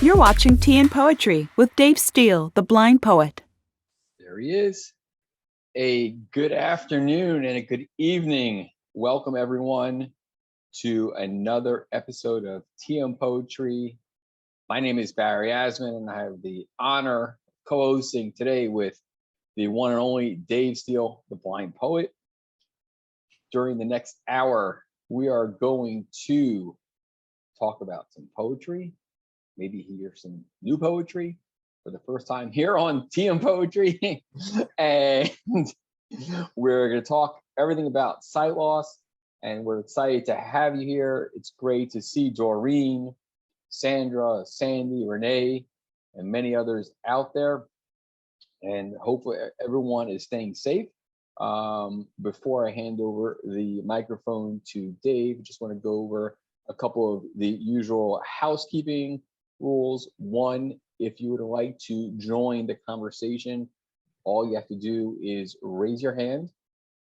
You're watching Tea and Poetry with Dave Steele, the blind poet. There he is. A good afternoon and a good evening. Welcome, everyone, to another episode of Tea and Poetry. My name is Barry Asman, and I have the honor of co-hosting today with the one and only Dave Steele, the blind poet. During the next hour, we are going to talk about some poetry, maybe hear some new poetry for the first time here on Tea and Poetry. And we're going to talk everything about sight loss. And we're excited to have you here. It's great to see Doreen, Sandra, Sandy, Renee, and many others out there. And hopefully everyone is staying safe. Before I hand over the microphone to Dave, just want to go over a couple of the usual housekeeping rules. One, if you would like to join the conversation, all you have to do is raise your hand.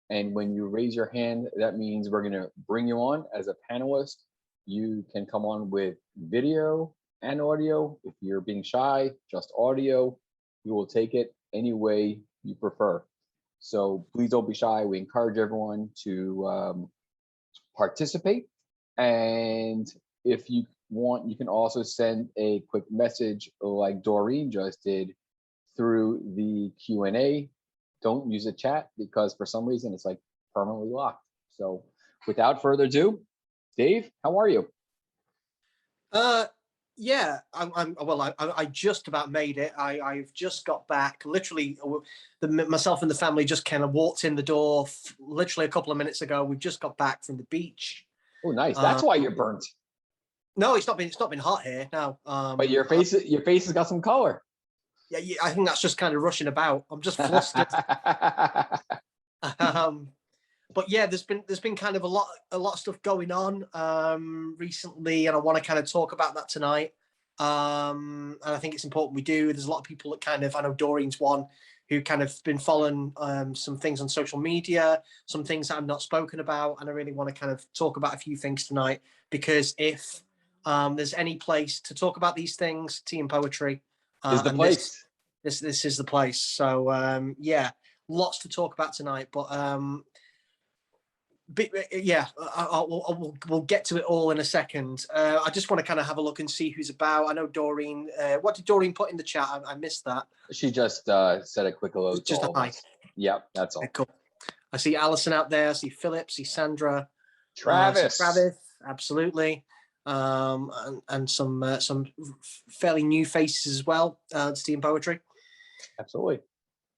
And when you raise your hand, that means we're going to bring you on as a panelist. You can come on with video and audio. If you're being shy, just audio. We will take it any way you prefer. So please don't be shy. We encourage everyone to participate. And if you want, you can also send a quick message like Doreen just did through the Q&A. Don't use a chat because for some reason it's like permanently locked. So without further ado, Dave, how are you? Yeah, I just about made it. I've just got back. Literally, myself and the family just kind of walked in the door literally a couple of minutes ago. We've just got back from the beach. Oh, nice. That's why you're burnt. No, it's not been hot here. No. But your face has got some color. Yeah, I think that's just kind of rushing about. I'm just flustered. But yeah, there's been kind of a lot of stuff going on recently, and I want to kind of talk about that tonight. And I think it's important we do. There's a lot of people that kind of, I know Doreen's one who kind of been following some things on social media, some things that I've not spoken about, and I really want to kind of talk about a few things tonight, because if there's any place to talk about these things, tea and poetry is the place. This is the place. So yeah, lots to talk about tonight, but yeah, we'll get to it all in a second. I just want to kind of have a look and see who's about. I know Doreen. What did Doreen put in the chat? I missed that. She just said a quick hello. Just a hi. Yep, that's all. Okay, cool. I see Alison out there. I see Philip. See Sandra. Travis. Absolutely. And some fairly new faces as well to Tea and Poetry. Absolutely.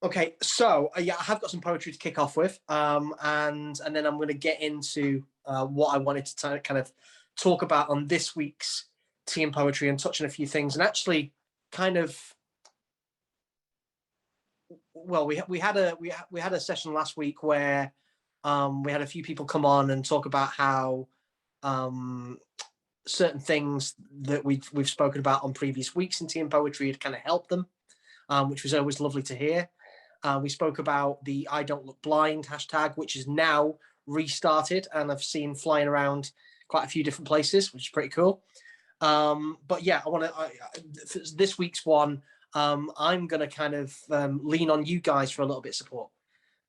Okay, so yeah, I have got some poetry to kick off with, and then I'm going to get into what I wanted to kind of talk about on this week's Tea and Poetry, and touch on a few things, and actually kind of, well, we had a session last week where we had a few people come on and talk about how certain things that we've spoken about on previous weeks in Tea and Poetry had kind of helped them, which was always lovely to hear. We spoke about the I Don't Look Blind hashtag, which is now restarted, and I've seen flying around quite a few different places, which is pretty cool. But yeah, I want to, this week's one, I'm going to kind of lean on you guys for a little bit of support.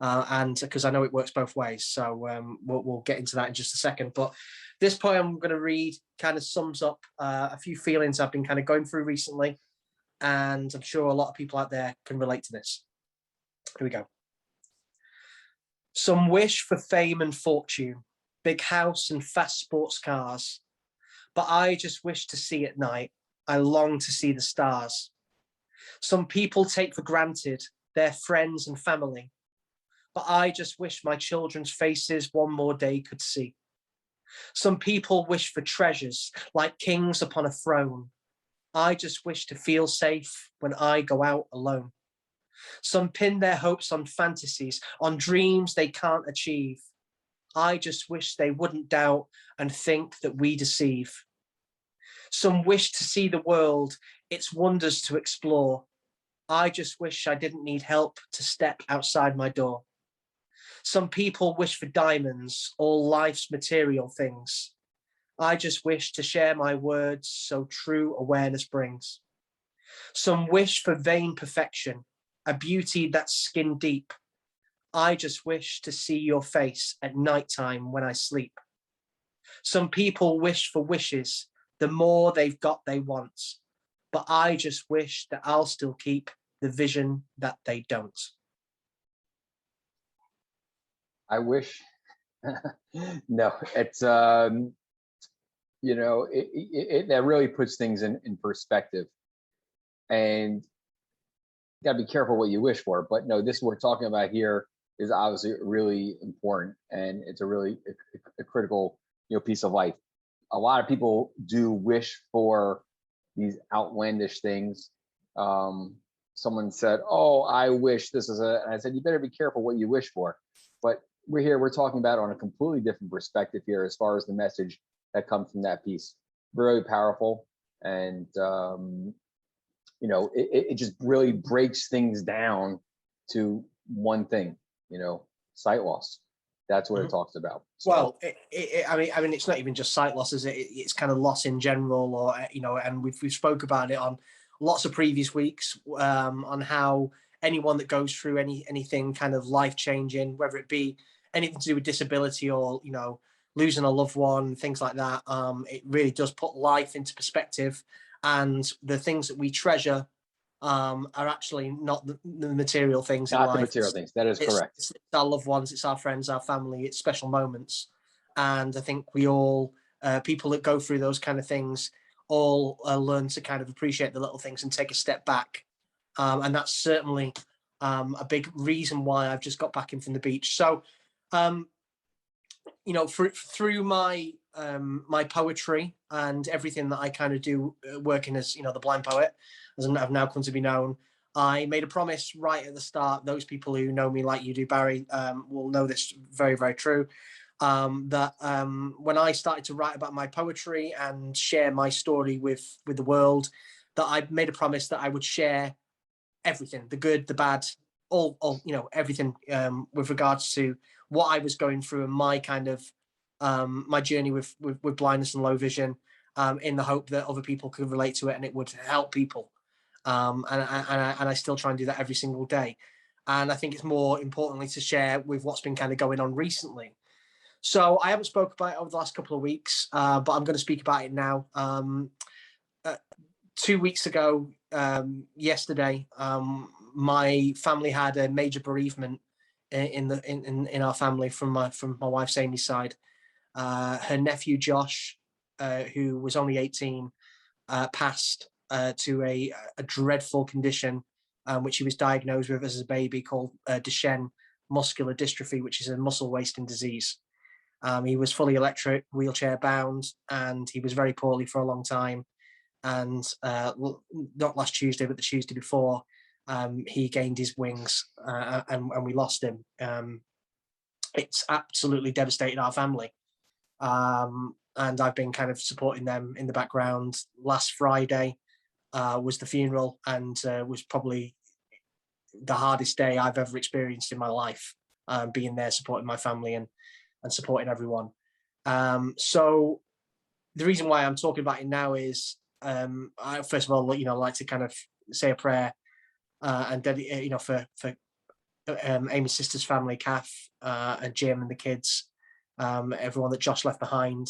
And because I know it works both ways. So we'll get into that in just a second. But this poem I'm going to read kind of sums up a few feelings I've been kind of going through recently. And I'm sure a lot of people out there can relate to this. Here we go. Some wish for fame and fortune, big house and fast sports cars. But I just wish to see at night. I long to see the stars. Some people take for granted their friends and family. But I just wish my children's faces one more day could see. Some people wish for treasures like kings upon a throne. I just wish to feel safe when I go out alone. Some pin their hopes on fantasies, on dreams they can't achieve. I just wish they wouldn't doubt and think that we deceive. Some wish to see the world, its wonders to explore. I just wish I didn't need help to step outside my door. Some people wish for diamonds, all life's material things. I just wish to share my words so true awareness brings. Some wish for vain perfection, a beauty that's skin deep. I just wish to see your face at nighttime when I sleep. Some people wish for wishes, the more they've got they want. But I just wish that I'll still keep the vision that they don't. I wish. No, it's that really puts things in perspective, and you got to be careful what you wish for. But no, this we're talking about here is obviously really important, and it's a really a critical piece of life. A lot of people do wish for these outlandish things. Someone said, "Oh, I wish this is a," and I said, "You better be careful what you wish for." But we're talking about on a completely different perspective here as far as the message that comes from that piece. Very powerful, and it just really breaks things down to one thing, sight loss. That's what it talks about. So, well, I mean, it's not even just sight loss, is it? It's kind of loss in general, or and we've spoke about it on lots of previous weeks, on how anyone that goes through anything kind of life changing, whether it be anything to do with disability or losing a loved one, things like that, it really does put life into perspective, and the things that we treasure are actually not the material things in not the life. material things. That is correct. It's our loved ones, it's our friends, our family, it's special moments. And I think we all, people that go through those kind of things, all learn to kind of appreciate the little things and take a step back. And that's certainly a big reason why I've just got back in from the beach. So, through my my poetry and everything that I kind of do, working as the blind poet, as I've now come to be known, I made a promise right at the start. Those people who know me like you do, Barry, will know this very, very true. That when I started to write about my poetry and share my story with the world, that I made a promise that I would share everything, the good, the bad, all everything, with regards to what I was going through and my kind of my journey with blindness and low vision, in the hope that other people could relate to it and it would help people. And I still try and do that every single day. And I think it's more importantly to share with what's been kind of going on recently. So I haven't spoke about it over the last couple of weeks, but I'm going to speak about it now. 2 weeks ago, yesterday, my family had a major bereavement in our family from my wife's Amy's side. Her nephew Josh, who was only 18, passed to a dreadful condition, which he was diagnosed with as a baby, called Duchenne muscular dystrophy, which is a muscle wasting disease. He was fully electric, wheelchair bound, and he was very poorly for a long time. And not last Tuesday, but the Tuesday before, he gained his wings, and we lost him. It's absolutely devastated our family. And I've been kind of supporting them in the background. Last Friday was the funeral, and was probably the hardest day I've ever experienced in my life, being there supporting my family and supporting everyone. So the reason why I'm talking about it now is, I first of all, like to kind of say a prayer, and dedicate, for Amy's sister's family, Kath, and Jim and the kids, everyone that Josh left behind,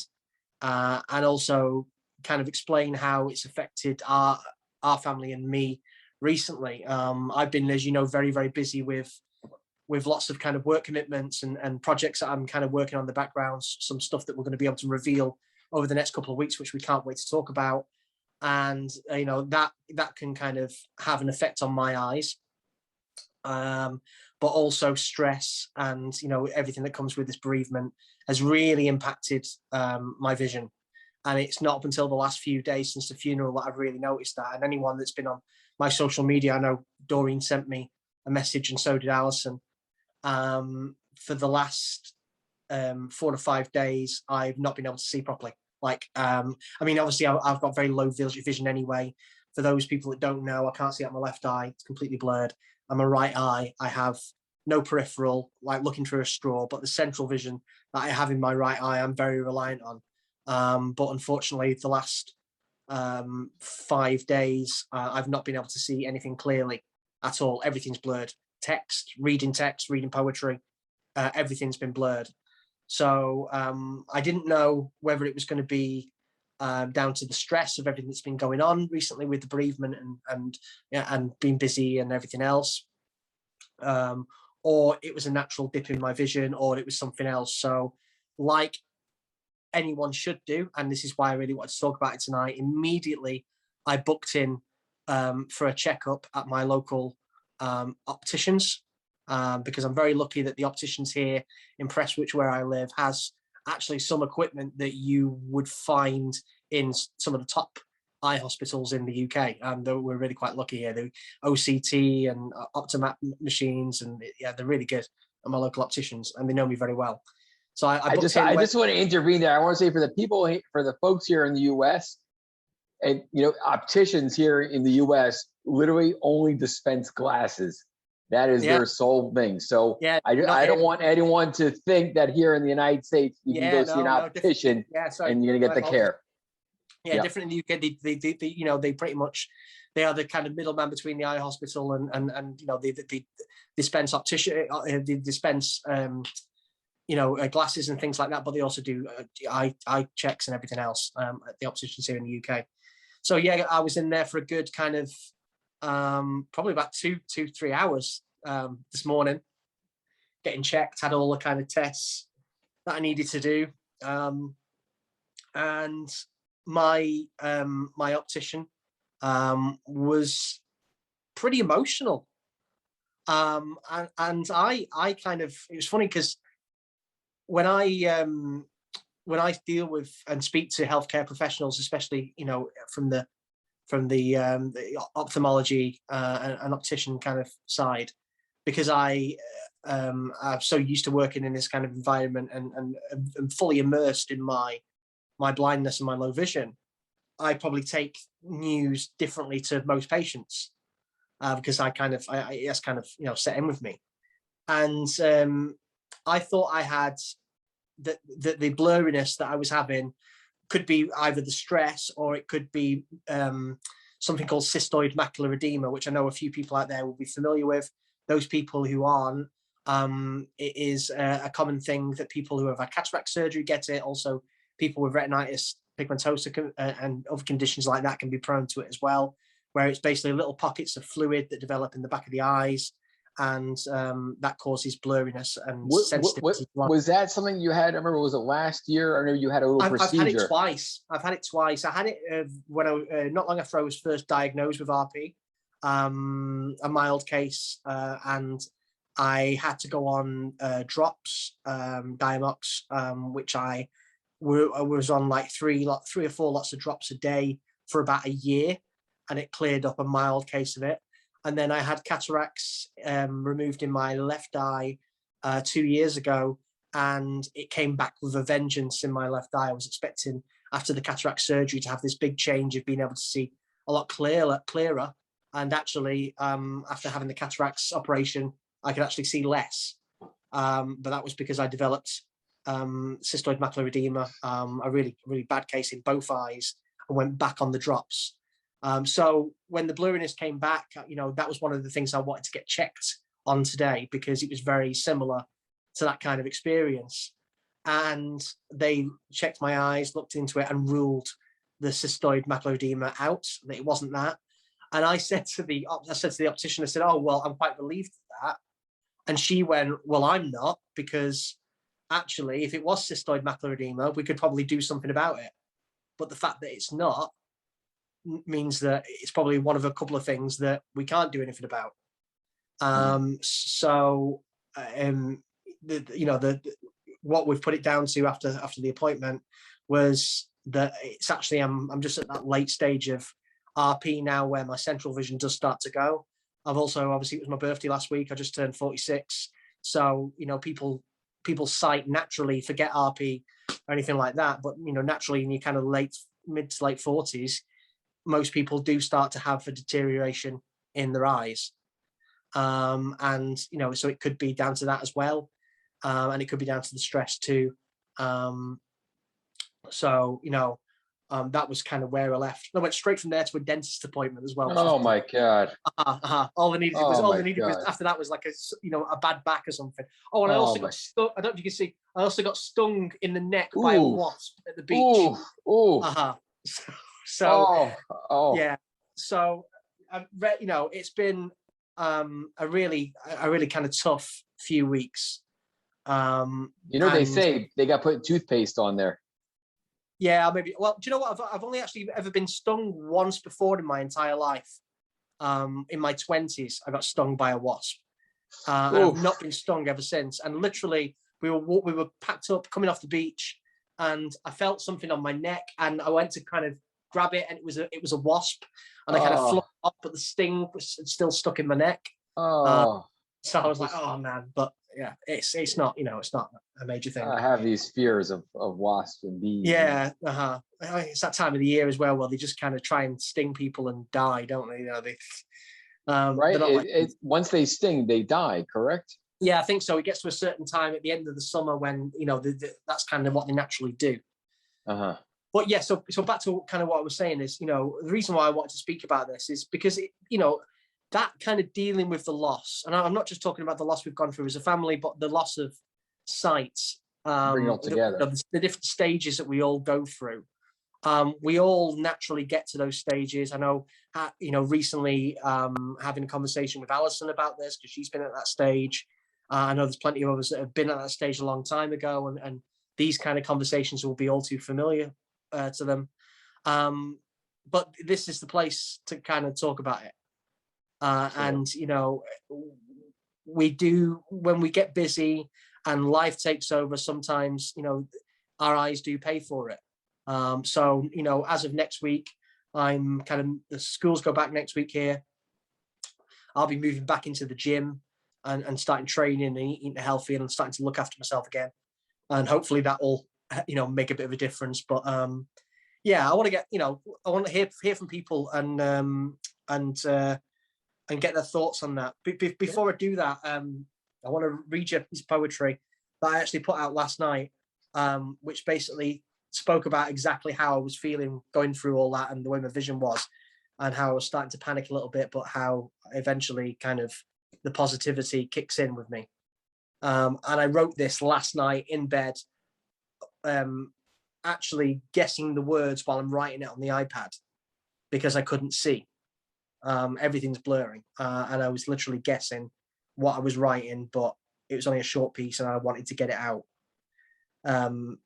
and also kind of explain how it's affected our family and me recently. I've been, as you know, very, very busy with lots of kind of work commitments and projects that I'm kind of working on in the background, some stuff that we're going to be able to reveal over the next couple of weeks, which we can't wait to talk about. And, that can kind of have an effect on my eyes. But also stress and, everything that comes with this bereavement has really impacted my vision. And it's not up until the last few days since the funeral that I've really noticed that. And anyone that's been on my social media, I know Doreen sent me a message, and so did Alison. For the last 4 to 5 days, I've not been able to see properly. Obviously I've got very low vision anyway. For those people that don't know, I can't see out my left eye. It's completely blurred. I'm a right eye. I have no peripheral, like looking through a straw, but the central vision that I have in my right eye, I'm very reliant on. But unfortunately, the last 5 days, I've not been able to see anything clearly at all. Everything's blurred. Text, reading poetry, everything's been blurred. So I didn't know whether it was going to be down to the stress of everything that's been going on recently with the bereavement and being busy and everything else, or it was a natural dip in my vision, or it was something else. So, like anyone should do, and this is why I really wanted to talk about it tonight, immediately I booked in for a checkup at my local opticians, because I'm very lucky that the opticians here in Prestwich, where I live, has actually some equipment that you would find in some of the top eye hospitals in the UK. And we're really quite lucky here. The OCT and Optomat machines, and yeah, they're really good at my local opticians, and they know me very well. So I just want to intervene there. I want to say for the folks here in the U.S., and opticians here in the U.S. literally only dispense glasses. That is their sole thing. So I don't want anyone to think that here in the United States you can go see an optician and you're gonna get the care. Yeah, different in the UK. They pretty much, they are the kind of middleman between the eye hospital and they dispense they dispense glasses and things like that, but they also do eye checks and everything else at the opticians here in the UK. So yeah, I was in there for a good kind of probably about 3 hours this morning, getting checked, had all the kind of tests that I needed to do, and my optician was pretty emotional, and I kind of, it was funny because when I deal with and speak to healthcare professionals, especially from the ophthalmology and optician kind of side, because I'm so used to working in this kind of environment and fully immersed in my blindness and my low vision, I probably take news differently to most patients, because I that's kind of set in with me. And I thought I had the blurriness that I was having could be either the stress, or it could be something called cystoid macular edema, which I know a few people out there will be familiar with. Those people who aren't, it is a common thing that people who have had cataract surgery get it. Also, people with retinitis pigmentosa and other conditions like that can be prone to it as well, where it's basically little pockets of fluid that develop in the back of the eyes, and that causes blurriness and sensitivity. Was that something you had? I remember, was it last year? I know you had a little procedure. I've had it twice. I had it when not long after I was first diagnosed with RP, a mild case, and I had to go on drops, Diamox, which I was on like three or four lots of drops a day for about a year, and it cleared up a mild case of it. And then I had cataracts removed in my left eye 2 years ago, and it came back with a vengeance in my left eye. I was expecting after the cataract surgery to have this big change of being able to see a lot clearer. And actually, after having the cataracts operation, I could actually see less. But that was because I developed cystoid macular edema, a really, really bad case in both eyes, and went back on the drops. So when the blurriness came back, that was one of the things I wanted to get checked on today, because it was very similar to that kind of experience. And they checked my eyes, looked into it, and ruled the cystoid macular edema out, that it wasn't that. And I said to the optician, I said, "Oh, well, I'm quite relieved at that." And she went, "Well, I'm not, because actually, if it was cystoid macular edema, we could probably do something about it. But the fact that it's not means that it's probably one of a couple of things that we can't do anything about." What we've put it down to after the appointment was that it's actually I'm just at that late stage of RP now, where my central vision does start to go. I've also, obviously, it was my birthday last week. I just turned 46. So, people's sight naturally forget RP or anything like that. But, naturally in your kind of mid to late 40s, most people do start to have a deterioration in their eyes. And, so it could be down to that as well. And it could be down to the stress too. So, that was kind of where I left. I went straight from there to a dentist appointment as well. Oh my God. All they needed was Oh my God. after that was like a bad back or something. Oh, and I Oh also my. got stung. I don't know if you can see. I also got stung in the neck by a Ooh. wasp at the beach. Ooh. Ooh. So Oh. Oh. yeah. So it's been a really kind of tough few weeks. They And say they got put toothpaste on there. yeah, maybe. Well, do you know what? I've only actually ever been stung once before in my entire life. In my 20s, I got stung by a wasp, and I've not been stung ever since. And literally, we were packed up, coming off the beach, and I felt something on my neck, and I went to kind of grab it, and it was a wasp, and I kind of flew up, but the sting was still stuck in my neck. So I was like, oh man, but yeah, it's not it's not a major thing. I have these fears of wasps and bees. Yeah, it's that time of the year as well, where they just kind of try and sting people and die, don't they? Right. Once they sting, they die. Correct. Yeah, I think so. It gets to a certain time at the end of the summer when that's kind of what they naturally do. But yeah, so back to kind of what I was saying is, the reason why I wanted to speak about this is because that kind of dealing with the loss, and I'm not just talking about the loss we've gone through as a family, but the loss of sight. Bring it all together. The different stages that we all go through. We all naturally get to those stages. I know, recently having a conversation with Alison about this because she's been at that stage. I know there's plenty of others that have been at that stage a long time ago, and these kind of conversations will be all too familiar to them. But this is the place to kind of talk about it. And, we do, when we get busy and life takes over, sometimes, our eyes do pay for it. So, as of next week, the schools go back next week here. I'll be moving back into the gym and starting training and eating healthy and starting to look after myself again. And hopefully that will, make a bit of a difference. But yeah, I want to get, I want to hear from people and get their thoughts on that. Before I do that, I want to read you a piece of poetry that I actually put out last night, which basically spoke about exactly how I was feeling going through all that and the way my vision was and how I was starting to panic a little bit, but how eventually kind of the positivity kicks in with me. And I wrote this last night in bed, actually guessing the words while I'm writing it on the iPad because I couldn't see. Everything's blurring. And I was literally guessing what I was writing, but it was only a short piece and I wanted to get it out. And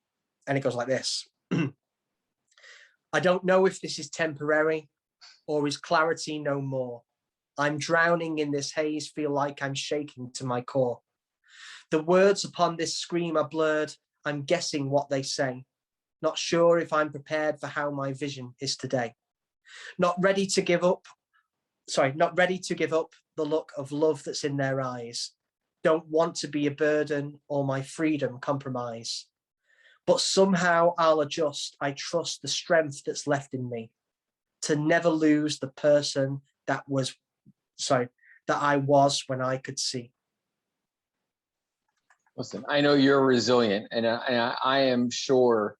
it goes like this. I don't know if this is temporary or is clarity no more. I'm drowning in this haze, feel like I'm shaking to my core. The words upon this screen are blurred. I'm guessing what they say. Not sure if I'm prepared for how my vision is today. Not ready to give up the look of love that's in their eyes. Don't want to be a burden or my freedom compromise. But somehow I'll adjust. I trust the strength that's left in me to never lose the person that I was when I could see. Listen, I know you're resilient, and I am sure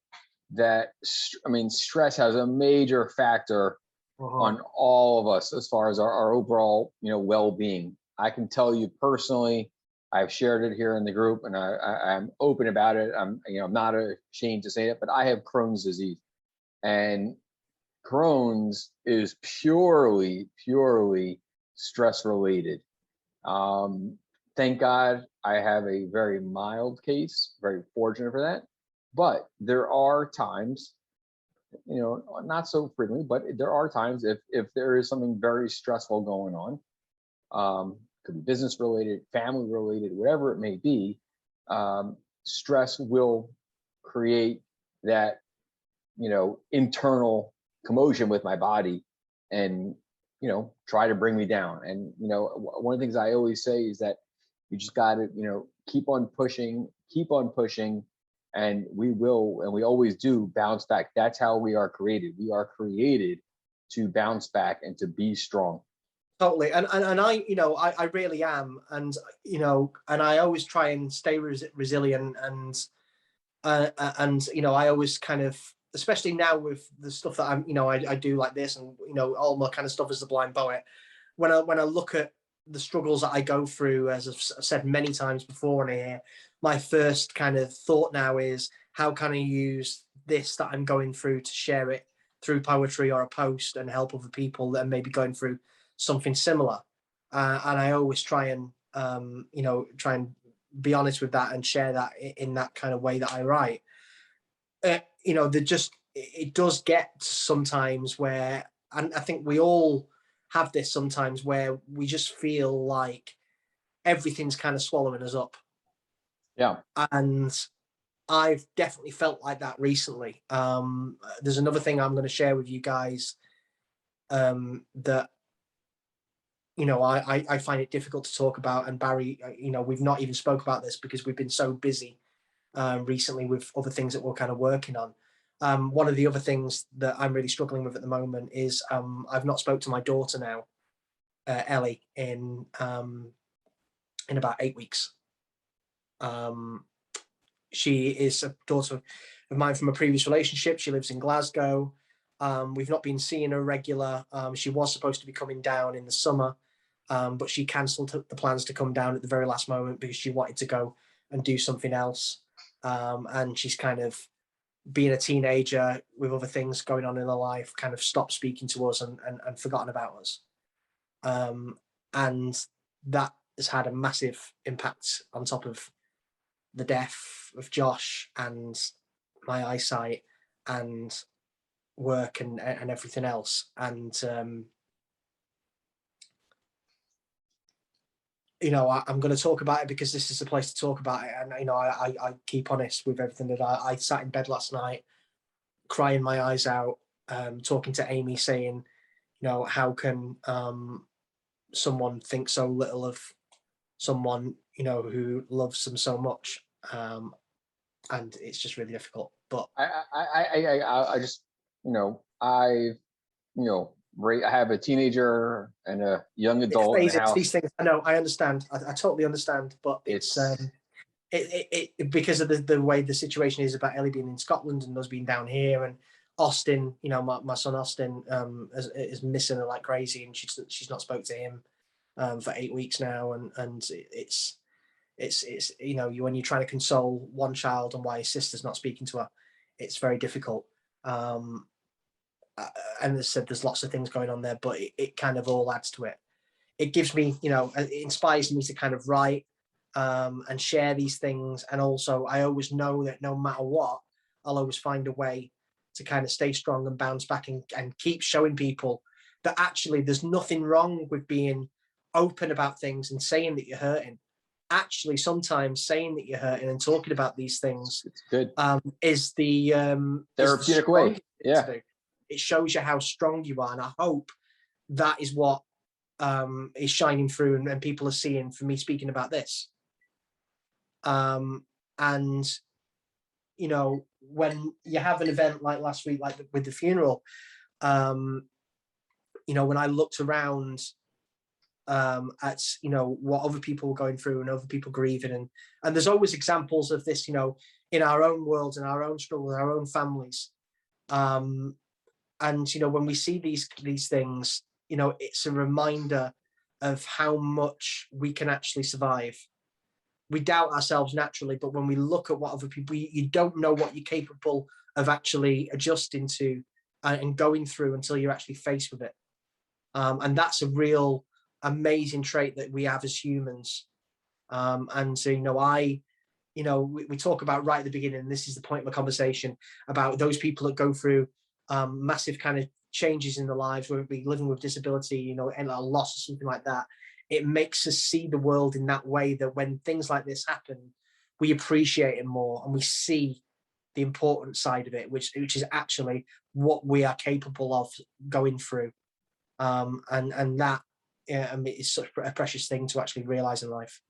that, stress has a major factor on all of us as far as our overall, well-being. I can tell you personally, I've shared it here in the group, and I'm open about it. I'm not ashamed to say it, but I have Crohn's disease, and Crohn's is purely stress related. Thank God I have a very mild case, very fortunate for that. But there are times, not so frequently, but there are times if there is something very stressful going on, could be business related, family related, whatever it may be, stress will create that, internal commotion with my body and, try to bring me down. And, one of the things I always say is that you just got to, keep on pushing, and we will, and we always do bounce back. That's how we are created. We are created to bounce back and to be strong. Totally. And I really am. And, and I always try and stay resilient. And And I always kind of, especially now with the stuff that I do like this, and all my kind of stuff as the blind poet. When I look at the struggles that I go through, as I've said many times before in here, my first kind of thought now is, how can I use this that I'm going through to share it through poetry or a post and help other people that are maybe going through something similar. And I always try and be honest with that and share that in that kind of way that I write. It does get sometimes where, and I think we all have this sometimes, where we just feel like everything's kind of swallowing us up. Yeah. And I've definitely felt like that recently. There's another thing I'm going to share with you guys that I find it difficult to talk about. And Barry, we've not even spoke about this because we've been so busy recently with other things that we're kind of working on. One of the other things that I'm really struggling with at the moment is I've not spoke to my daughter now, Ellie, in about 8 weeks. She is a daughter of mine from a previous relationship. She lives in Glasgow. We've not been seeing her regular. She was supposed to be coming down in the summer, but she cancelled the plans to come down at the very last moment because she wanted to go and do something else. And she's kind of, being a teenager with other things going on in her life, kind of stopped speaking to us and forgotten about us. And that has had a massive impact on top of the death of Josh and my eyesight and work and everything else. And, I'm going to talk about it because this is the place to talk about it. And, I keep honest with everything that I sat in bed last night, crying my eyes out, talking to Amy, saying, how can someone think so little of someone, who loves them so much? And it's just really difficult. But I just, I have a teenager and a young adult in the house. These things, I know, I understand. I totally understand, but it's because of the way the situation is about Ellie being in Scotland and us being down here, and Austin, my son Austin is missing her like crazy, and she's not spoke to him for 8 weeks now, and it's when you're trying to console one child and why his sister's not speaking to her, it's very difficult. And as I said, there's lots of things going on there, but it kind of all adds to it. It gives me, it inspires me to kind of write and share these things. And also, I always know that no matter what, I'll always find a way to kind of stay strong and bounce back and keep showing people that actually there's nothing wrong with being open about things and saying that you're hurting. Actually, sometimes saying that you're hurting and talking about these things, it's good. Is the therapeutic way. Yeah. It shows you how strong you are. And I hope that is what is shining through and people are seeing from me speaking about this. And, when you have an event like last week, like with the funeral, when I looked around at what other people were going through and other people grieving, and there's always examples of this, in our own worlds, in our own struggles, our own families. And when we see these things, it's a reminder of how much we can actually survive. We doubt ourselves naturally, but when we look at what other people, you don't know what you're capable of actually adjusting to and going through until you're actually faced with it. And that's a real amazing trait that we have as humans. And so, we talk about right at the beginning, and this is the point of the conversation, about those people that go through massive kind of changes in their lives, whether it be living with disability, and a loss or something like that. It makes us see the world in that way, that when things like this happen, we appreciate it more and we see the important side of it, which is actually what we are capable of going through. And that is such a precious thing to actually realize in life.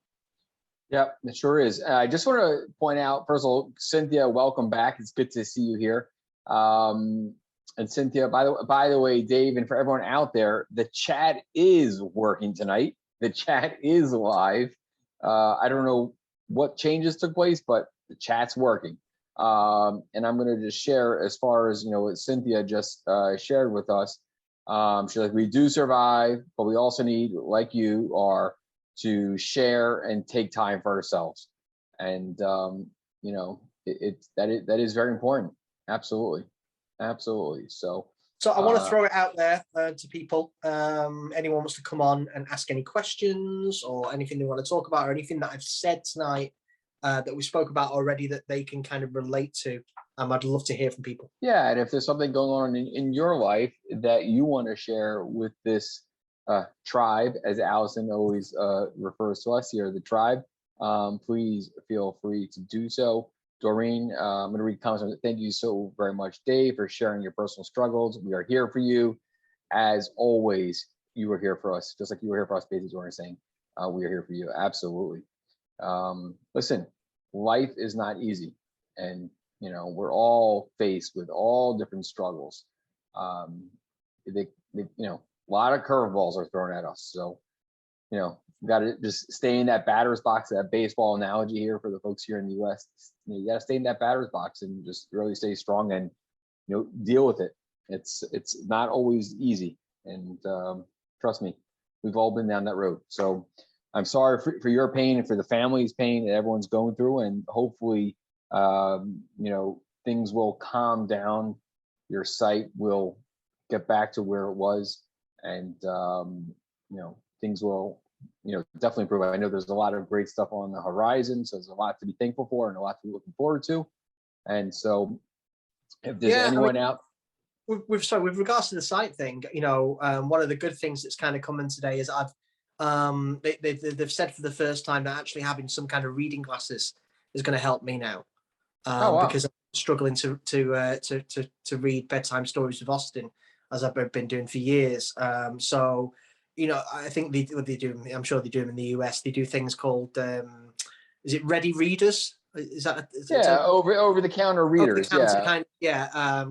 Yeah, it sure is. I just want to point out, first of all, Cynthia, welcome back. It's good to see you here. And Cynthia, by the way, Dave, and for everyone out there, the chat is working tonight. The chat is live. I don't know what changes took place, but the chat's working. And I'm going to just share as far as, what Cynthia just shared with us. She's like, we do survive, but we also need, like you are, to share and take time for ourselves. And, that is very important. Absolutely. Absolutely. So I want to throw it out there to people. Anyone wants to come on and ask any questions or anything they want to talk about or anything that I've said tonight that we spoke about already that they can kind of relate to. I'd love to hear from people. Yeah, and if there's something going on in your life that you want to share with this tribe, as Allison always refers to us here, the tribe, please feel free to do so. Doreen, I'm going to read comments. Thank you so very much, Dave, for sharing your personal struggles. We are here for you. As always, you were here for us, just like you were here for us, basically, Doreen saying. We are here for you. Absolutely. Listen, life is not easy. And, we're all faced with all different struggles. A lot of curveballs are thrown at us. So, you got to just stay in that batter's box, that baseball analogy here for the folks here in the US. You got to stay in that batter's box and just really stay strong and, deal with it. It's not always easy. And trust me, we've all been down that road. So I'm sorry for your pain and for the family's pain that everyone's going through. And hopefully, things will calm down. Your sight will get back to where it was. And, things will, definitely improve. I know there's a lot of great stuff on the horizon. So there's a lot to be thankful for and a lot to be looking forward to. And so if there's anyone out. With regards to the sight thing, one of the good things that's kind of coming today is they've said for the first time that actually having some kind of reading glasses is going to help me now. Wow. Because I'm struggling to read bedtime stories with Austin, as I've been doing for years. I think they do. I'm sure they do them in the US. They do things called is it Ready Readers? Is that over the counter readers?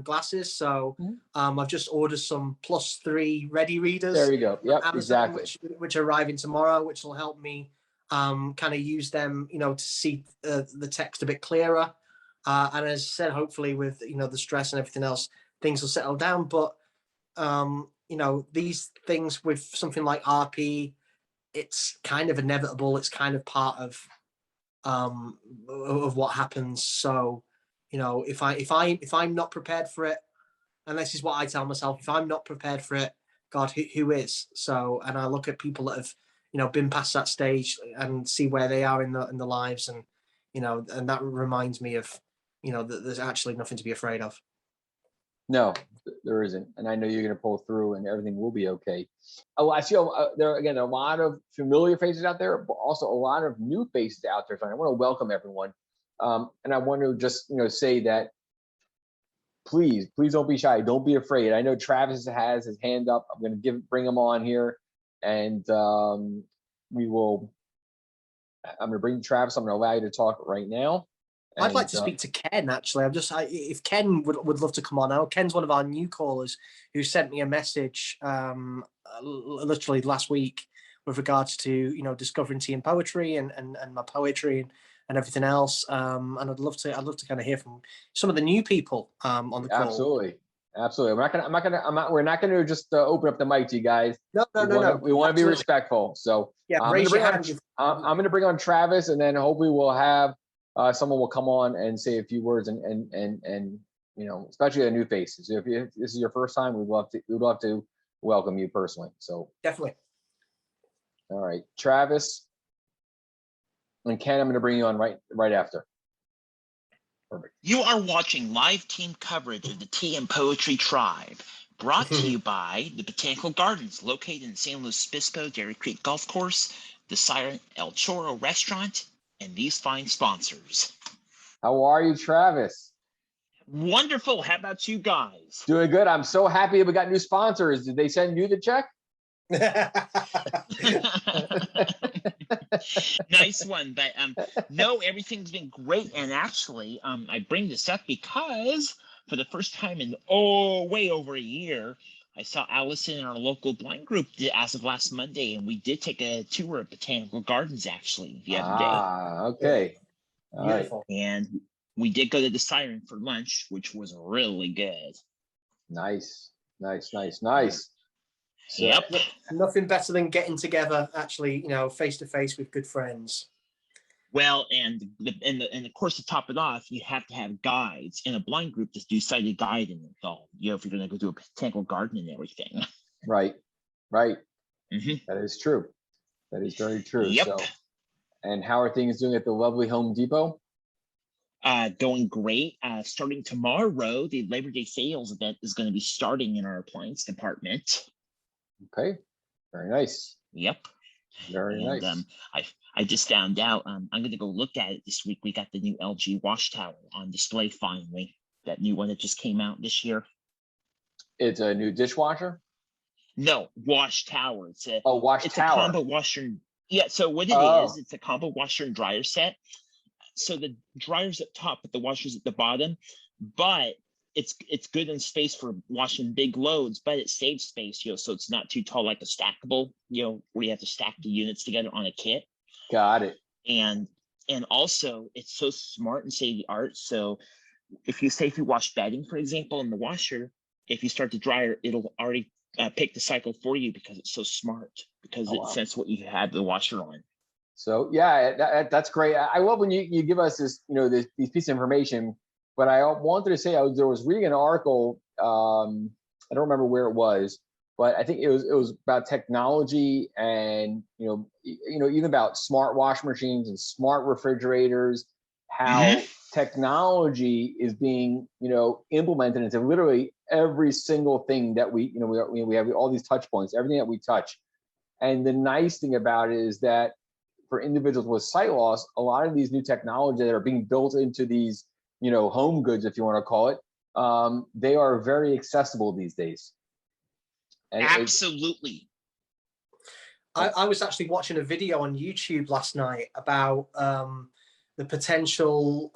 Glasses. So I've just ordered some +3 Ready Readers. There you go. Yep, Amazon, exactly. which are arriving tomorrow, which will help me kind of use them, to see the text a bit clearer. And as I said, hopefully with the stress and everything else, things will settle down. But these things with something like RP, it's kind of inevitable. It's kind of part of what happens. So, if I'm not prepared for it, and this is what I tell myself, if I'm not prepared for it, God, who is? So, and I look at people that have, been past that stage and see where they are in the lives, and and that reminds me of, that there's actually nothing to be afraid of. No, there isn't. And I know you're going to pull through and everything will be okay. Oh, I see there are, again, a lot of familiar faces out there, but also a lot of new faces out there. So I want to welcome everyone. And I want to just, say that please don't be shy. Don't be afraid. I know Travis has his hand up. I'm going to bring him on here, and I'm going to bring Travis. I'm going to allow you to talk right now. I'd like to speak to Ken, actually. If Ken would love to come on now. Ken's one of our new callers who sent me a message literally last week with regards to, discovering tea and poetry and my poetry and everything else. And I'd love to kind of hear from some of the new people on the call. Absolutely. We're not gonna just open up the mic to you guys. No. We want to be respectful. So yeah, I'm gonna bring on Travis, and then hopefully we'll have someone will come on and say a few words and especially the new faces. If this is your first time, we'd love to welcome you personally. So definitely. All right, Travis and Ken, I'm going to bring you on right after. Perfect. You are watching live team coverage of the Tea and Poetry Tribe, brought to you by the Botanical Gardens, located in San Luis Obispo, Dairy Creek Golf Course, the Siren El Choro Restaurant, and these fine sponsors. How are you, Travis? Wonderful. How about you guys? Doing good. I'm so happy we got new sponsors. Did they send you the check? Nice one. But no, everything's been great. And actually, I bring this up because for the first time in way over a year, I saw Allison in our local blind group as of last Monday, and we did take a tour of Botanical Gardens actually the other day. Okay. Beautiful. And We did go to the Siren for lunch, which was really good. Nice. So, Yep. Nothing better than getting together, actually, face to face with good friends. Well, and of course, to top it off, you have to have guides in a blind group to do sighted guiding. So, if you're going to go do a botanical garden and everything. Right. Mm-hmm. That is true. That is very true. Yep. So, and how are things doing at the lovely Home Depot? Going great. Starting tomorrow, the Labor Day sales event is going to be starting in our appliance department. Okay. Very nice. Yep. Very nice. I just found out. I'm going to go look at it this week. We got the new LG wash tower on display finally. That new one that just came out this year. It's a new dishwasher? No, wash tower. It's a tower. combo washer. Yeah. So what it is, it's a combo washer and dryer set. So the dryer's at top, but the washer's at the bottom. But it's good in space for washing big loads, but it saves space, so it's not too tall like a stackable, where you have to stack the units together on a kit. Got it. And also it's so smart and state of the art. So if you wash bedding, for example, in the washer, if you start the dryer, it'll already pick the cycle for you because it's so smart, because it senses what you have the washer on. So yeah, that's great. I love when you give us this, these pieces of information. But I wanted to say there was reading an article. I don't remember where it was, but I think it was about technology and even about smart washing machines and smart refrigerators. How technology is being implemented into literally every single thing that we have all these touch points, everything that we touch. And the nice thing about it is that for individuals with sight loss, a lot of these new technologies that are being built into these home goods, if you want to call it, they are very accessible these days. And absolutely. I was actually watching a video on YouTube last night about the potential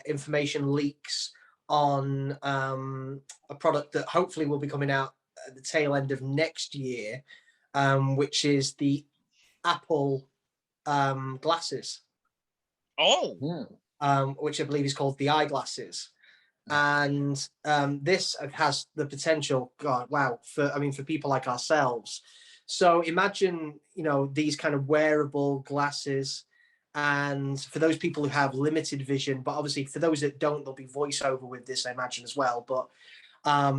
information leaks on a product that hopefully will be coming out at the tail end of next year, which is the Apple glasses. Which I believe is called the eyeglasses. And this has the potential, for people like ourselves. So imagine, these kind of wearable glasses. And for those people who have limited vision, but obviously for those that don't, there'll be voiceover with this, I imagine, as well. But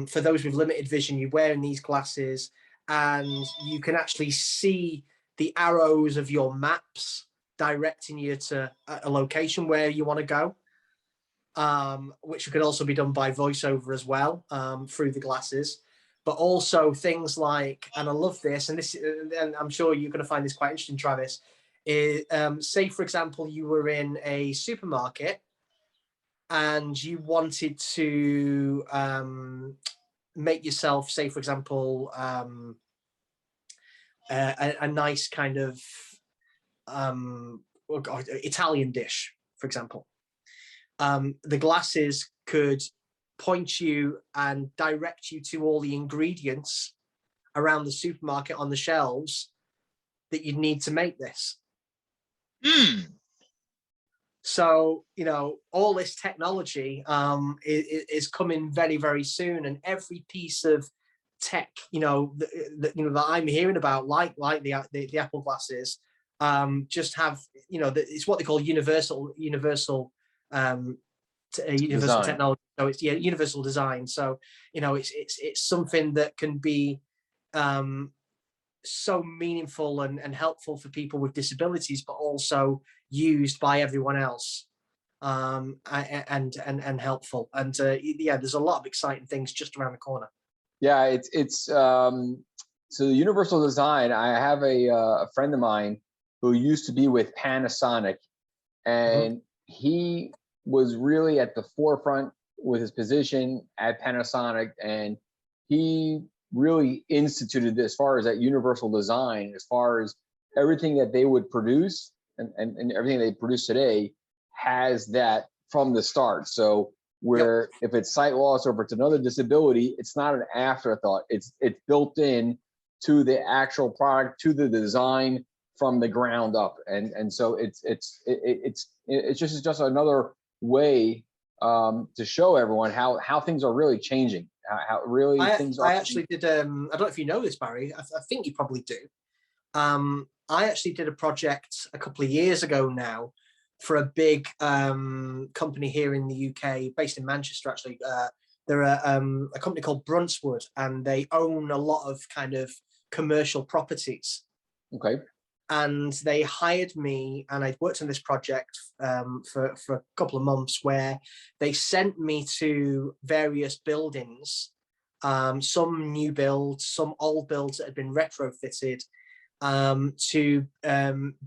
for those with limited vision, you're wearing these glasses and you can actually see the arrows of your maps directing you to a location where you want to go, which could also be done by voiceover as well, through the glasses. But also things like, and I love this, and I'm sure you're going to find this quite interesting, Travis, is, say, for example, you were in a supermarket and you wanted to make yourself, say, for example, a nice kind of Italian dish, for example. The glasses could point you and direct you to all the ingredients around the supermarket on the shelves that you'd need to make this. So, all this technology is coming very, very soon, and every piece of tech, that I'm hearing about, like the Apple glasses, just have, it's what they call universal technology. So it's universal design. So it's something that can be so meaningful and helpful for people with disabilities, but also used by everyone else, and helpful. And there's a lot of exciting things just around the corner. Yeah, it's so the universal design. I have a friend of mine who used to be with Panasonic, and he was really at the forefront with his position at Panasonic, and he really instituted as far as that universal design, as far as everything that they would produce and everything they produce today has that from the start. So where if it's sight loss or if it's another disability, it's not an afterthought. It's built in to the actual product, to the design from the ground up. And so it's just another way to show everyone how things are really changing, how really things are. I actually did. I don't know if you know this, Barry. I think you probably do. I actually did a project a couple of years ago now for a big company here in the UK, based in Manchester. Actually, they're a company called Brunswood, and they own a lot of kind of commercial properties. Okay. And they hired me, and I worked on this project for a couple of months, where they sent me to various buildings, some new builds, some old builds that had been retrofitted, to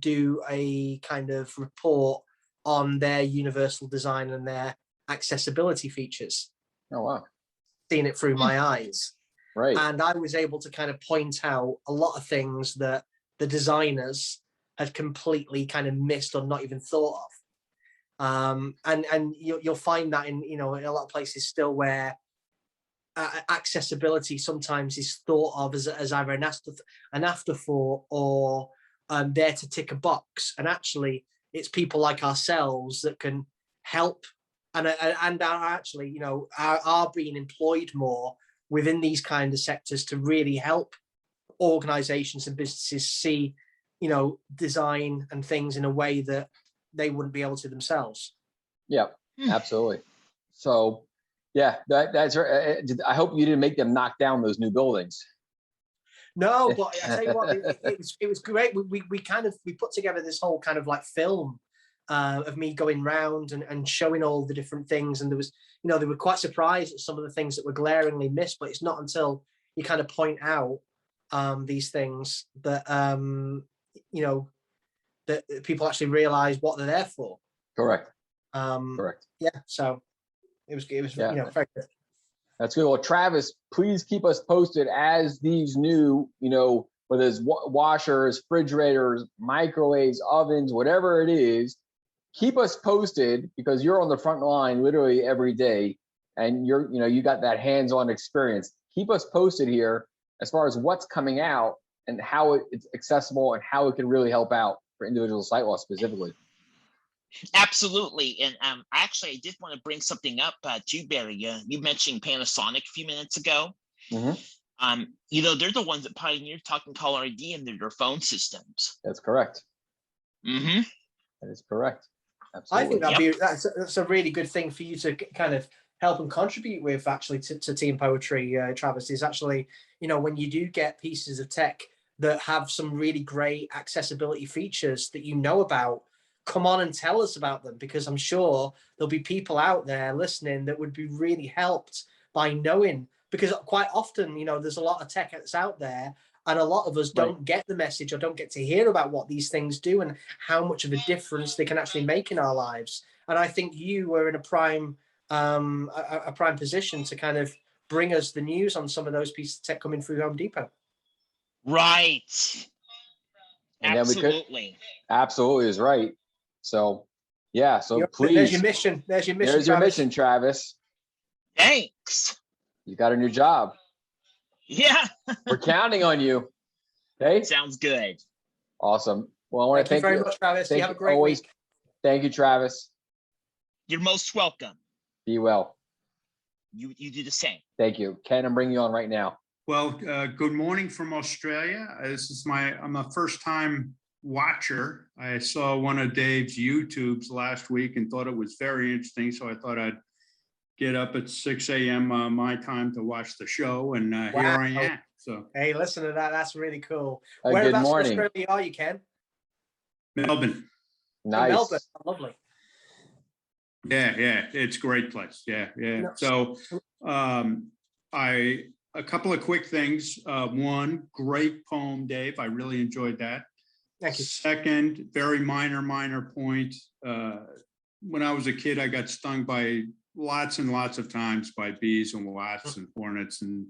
do a kind of report on their universal design and their accessibility features. Oh, wow. Seeing it through my eyes. Right. And I was able to kind of point out a lot of things that the designers had completely kind of missed or not even thought of. And you'll find that in a lot of places still, where accessibility sometimes is thought of as either an afterthought or there to tick a box. And actually, it's people like ourselves that can help and are actually, are being employed more within these kind of sectors to really help organizations and businesses see, design and things in a way that they wouldn't be able to themselves. Yeah, absolutely. So, yeah, that's right. I hope you didn't make them knock down those new buildings. No, but I tell you what, it was great. We put together this whole kind of like film of me going round and showing all the different things, and there was, they were quite surprised at some of the things that were glaringly missed. But it's not until you kind of point out these things that that people actually realize what they're there for. Correct. Correct. Yeah. So it was very good. That's good. Well, Travis, please keep us posted as these new, whether it's washers, refrigerators, microwaves, ovens, whatever it is, keep us posted, because you're on the front line literally every day, and you got that hands-on experience. Keep us posted here as far as what's coming out and how it's accessible and how it can really help out for individual site loss specifically. Absolutely. And actually, I did want to bring something up too, Barry. You mentioned Panasonic a few minutes ago. Mm-hmm. They're the ones that pioneered talking caller ID in their phone systems. That's correct. Mm-hmm. That is correct. Absolutely. I think that's a really good thing for you to kind of help and contribute with, actually, to Team Poetry, Travis, is actually, when you do get pieces of tech that have some really great accessibility features that about, come on and tell us about them, because I'm sure there'll be people out there listening that would be really helped by knowing, because quite often, there's a lot of tech that's out there, and a lot of us don't get the message or don't get to hear about what these things do and how much of a difference they can actually make in our lives. And I think you were in a prime position to kind of bring us the news on some of those pieces of tech coming through Home Depot. Right. And absolutely. Absolutely is right. So, yeah. So please. There's your mission. There's your mission, Travis. Thanks. You got a new job. Yeah. We're counting on you. Okay. Sounds good. Awesome. Well, I want to thank you very much, Travis. You have a great week. Thank you, Travis. You're most welcome. Be well. You do the same. Thank you. Ken, I'm bringing you on right now. Well, good morning from Australia. I'm a first time watcher. I saw one of Dave's YouTubes last week and thought it was very interesting. So I thought I'd get up at 6 a.m. My time to watch the show, and here I am. So hey, listen to that. That's really cool. Good morning. Whereabouts in Australia are you, Ken? Melbourne. Nice. Melbourne. Lovely. Yeah, it's a great place. Yeah. So a couple of quick things. One, great poem, Dave. I really enjoyed that. Thank you. Second, very minor point. When I was a kid, I got stung by lots and lots of times by bees and wasps and hornets and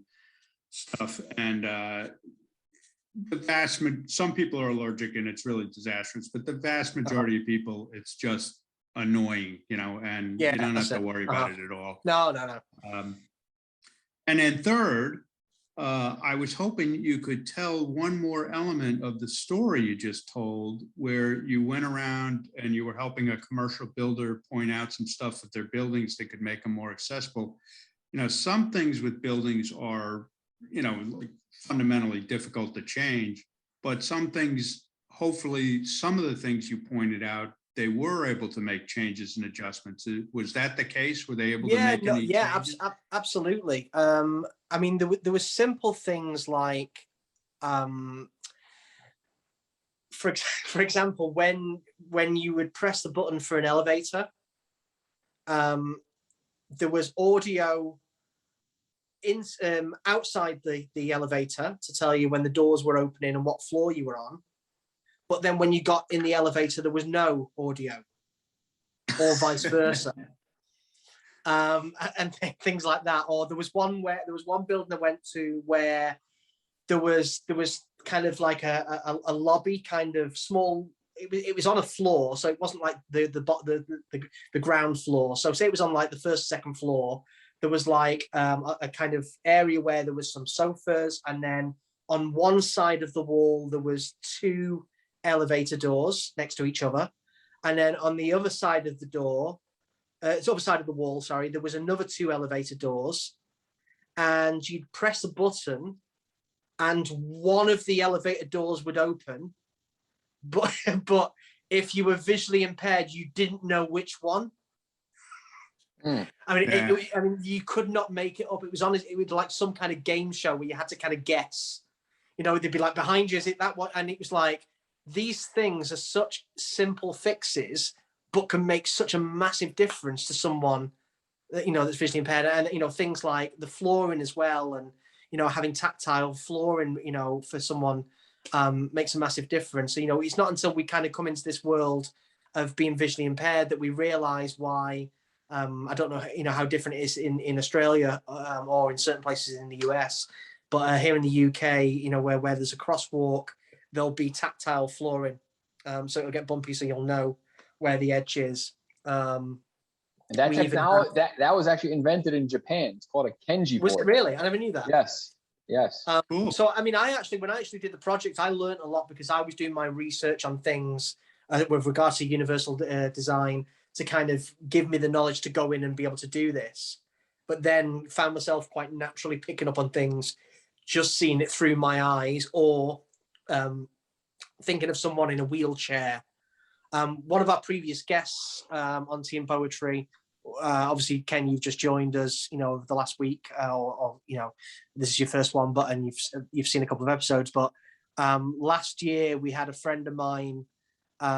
stuff. And some people are allergic and it's really disastrous, but the vast majority of people, it's just annoying, and you don't have to worry about it at all. No. And then third, I was hoping you could tell one more element of the story you just told, where you went around and you were helping a commercial builder point out some stuff with their buildings that could make them more accessible. You know, some things with buildings are, you know, like fundamentally difficult to change, but some things, hopefully some of the things you pointed out, they were able to make changes and adjustments. Was that the case? Were they able to make any changes? Absolutely. I mean, there were simple things like, for example, when you would press the button for an elevator, there was audio outside the elevator to tell you when the doors were opening and what floor you were on. But then when you got in the elevator, there was no audio, or vice versa. And things like that. Or there was one building I went to where there was kind of like a lobby, kind of small. It was on a floor, so it wasn't like the ground floor. So say it was on like the first, second floor. There was like a kind of area where there was some sofas, and then on one side of the wall there was two elevator doors next to each other, and then on the other side of the door, other side of the wall, sorry, there was another two elevator doors, and you'd press a button, and one of the elevator doors would open, but if you were visually impaired, you didn't know which one. I mean, Yeah. I mean, you could not make it up. It was like some kind of game show where you had to kind of guess. You know, they'd be like, behind you, is it that one? And it was like, these things are such simple fixes, but can make such a massive difference to someone, you know, that's visually impaired. And, you know, things like the flooring as well, and, you know, having tactile flooring, you know, for someone makes a massive difference. So, you know, it's not until we kind of come into this world of being visually impaired that we realize why. I don't know, you know, how different it is in Australia or in certain places in the US, but here in the UK, you know, where there's a crosswalk, there'll be tactile flooring, so it'll get bumpy, so you'll know where the edge is. And that technology that was actually invented in Japan. It's called a Kenji board. Was it really? I never knew that. Yes. Cool. So I mean, when I actually did the project, I learned a lot because I was doing my research on things with regards to universal design, to kind of give me the knowledge to go in and be able to do this, but then found myself quite naturally picking up on things, just seeing it through my eyes, or thinking of someone in a wheelchair. One of our previous guests on Tea and Poetry, obviously Ken, you've just joined us, you know, the last week, or you know, this is your first one, but and you've seen a couple of episodes, but last year we had a friend of mine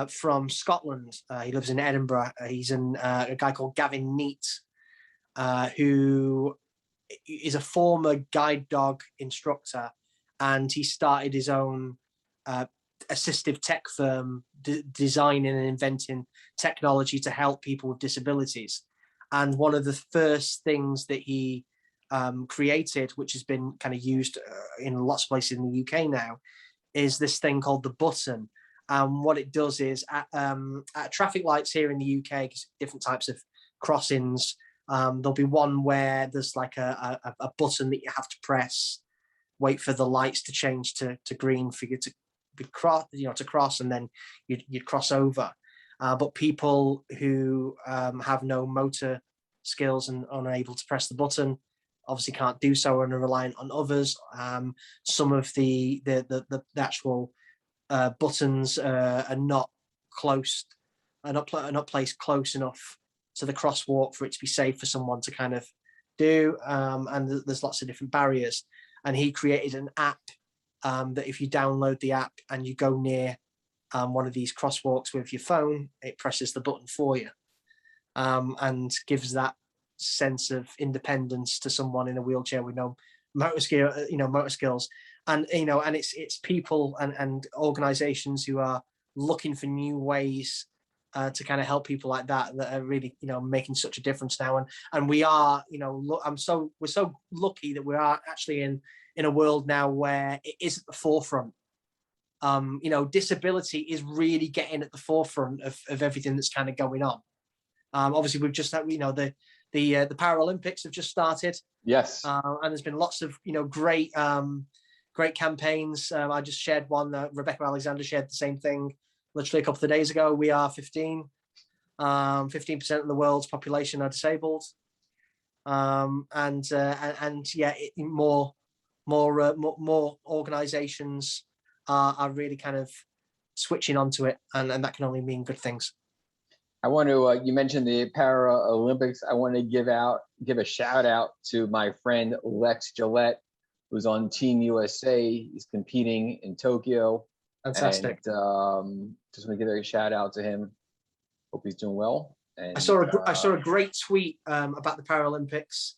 from Scotland. He lives in Edinburgh. He's a guy called Gavin Neat, who is a former guide dog instructor, and he started his own assistive tech firm, designing and inventing technology to help people with disabilities. And one of the first things that he created, which has been kind of used in lots of places in the UK now, is this thing called the button. What it does is at traffic lights here in the UK, different types of crossings, there'll be one where there's like a button that you have to press, wait for the lights to change to green for you to cross, and then you'd cross over. But people who have no motor skills and are unable to press the button obviously can't do so and are reliant on others. Some of the actual buttons are not placed close enough to the crosswalk for it to be safe for someone to kind of do, and there's lots of different barriers. And he created an app that if you download the app and you go near one of these crosswalks with your phone, it presses the button for you, and gives that sense of independence to someone in a wheelchair with no motor skills. And and it's people and organizations who are looking for new ways to kind of help people like that are really making such a difference now. And we are, we're so lucky that we are actually in a world now where it is at the forefront. Disability is really getting at the forefront of everything that's kind of going on. Obviously, we've just had, the Paralympics have just started, Yes. and there's been lots of great great campaigns. I just shared one. Rebecca Alexander shared the same thing literally a couple of days ago. We are 15. 15% of the world's population are disabled, and yeah, more organizations are really kind of switching onto it, and that can only mean good things. I want to, you mentioned the Paralympics. I want to give a shout out to my friend Lex Gillette, who's on Team USA. He's competing in Tokyo. Fantastic. And just want to give a shout out to him. Hope he's doing well. And I saw a great tweet about the Paralympics,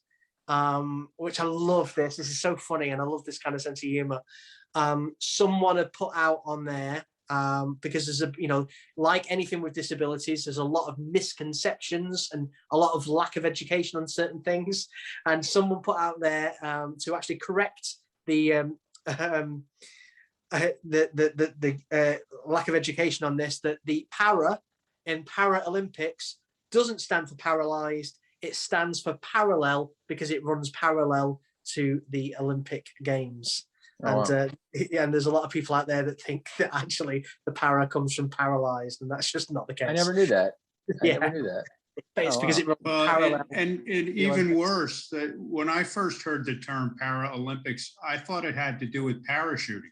which I love. This is so funny, and I love this kind of sense of humor. Someone had put out on there, because there's like anything with disabilities, there's a lot of misconceptions and a lot of lack of education on certain things. And someone put out there to actually correct the lack of education on this, that the para in Paralympics doesn't stand for paralyzed, it stands for parallel, because it runs parallel to the Olympic Games. Oh, wow. And there's a lot of people out there that think that actually the para comes from paralyzed, and that's just not the case. I never knew that. Yeah. I never knew that. But it's because it runs Well, parallel. and even worse, that when I first heard the term Paralympics, I thought it had to do with parachuting.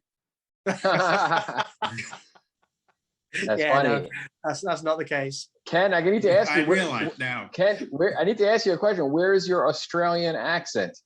That's funny. No, that's not the case. Ken, I need to ask you. I realize now. Ken, I need to ask you a question. Where is your Australian accent?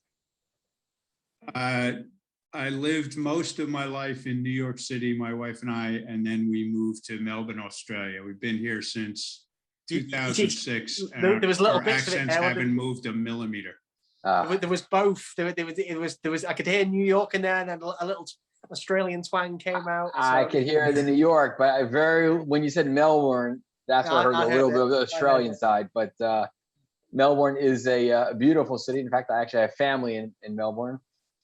I lived most of my life in New York City, my wife and I, and then we moved to Melbourne, Australia. We've been here since 2006. There was little our bits of it accents there, haven't moved a millimeter. There was both. There was. I could hear New York in there, and then a little Australian twang came out. So. I could hear the New York, but when you said Melbourne, that's where I heard a little bit of the Australian side. But Melbourne is a beautiful city. In fact, I actually have family in Melbourne,